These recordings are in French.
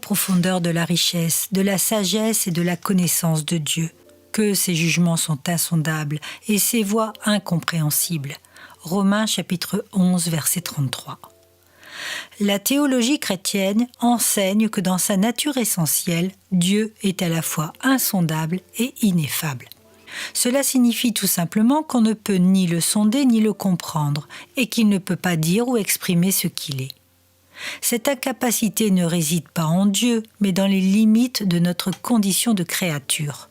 profondeur de la richesse, de la sagesse et de la connaissance de Dieu, que ses jugements sont insondables et ses voies incompréhensibles. Romains chapitre 11, verset 33. La théologie chrétienne enseigne que dans sa nature essentielle, Dieu est à la fois insondable et ineffable. Cela signifie tout simplement qu'on ne peut ni le sonder ni le comprendre et qu'il ne peut pas dire ou exprimer ce qu'il est. Cette incapacité ne réside pas en Dieu, mais dans les limites de notre condition de créature.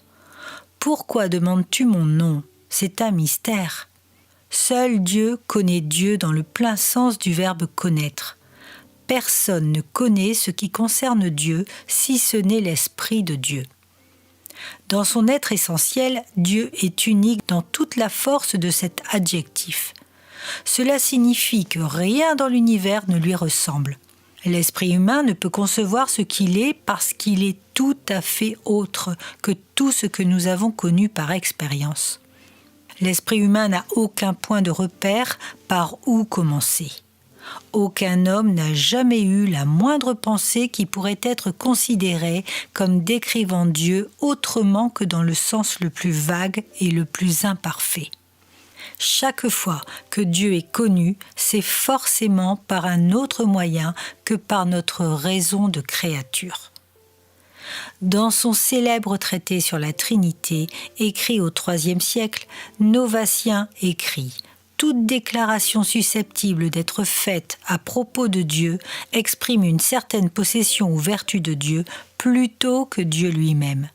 Pourquoi demandes-tu mon nom ? C'est un mystère. Seul Dieu connaît Dieu dans le plein sens du verbe connaître. Personne ne connaît ce qui concerne Dieu si ce n'est l'Esprit de Dieu. Dans son être essentiel, Dieu est unique dans toute la force de cet adjectif. Cela signifie que rien dans l'univers ne lui ressemble. L'esprit humain ne peut concevoir ce qu'il est parce qu'il est tout à fait autre que tout ce que nous avons connu par expérience. L'esprit humain n'a aucun point de repère par où commencer. Aucun homme n'a jamais eu la moindre pensée qui pourrait être considérée comme décrivant Dieu autrement que dans le sens le plus vague et le plus imparfait. Chaque fois que Dieu est connu, c'est forcément par un autre moyen que par notre raison de créature. Dans son célèbre traité sur la Trinité, écrit au IIIe siècle, Novatien écrit « Toute déclaration susceptible d'être faite à propos de Dieu exprime une certaine possession ou vertu de Dieu plutôt que Dieu lui-même.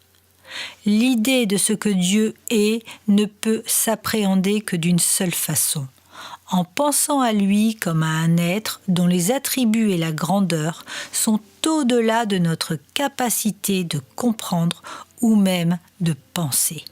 L'idée de ce que Dieu est ne peut s'appréhender que d'une seule façon, en pensant à lui comme à un être dont les attributs et la grandeur sont au-delà de notre capacité de comprendre ou même de penser.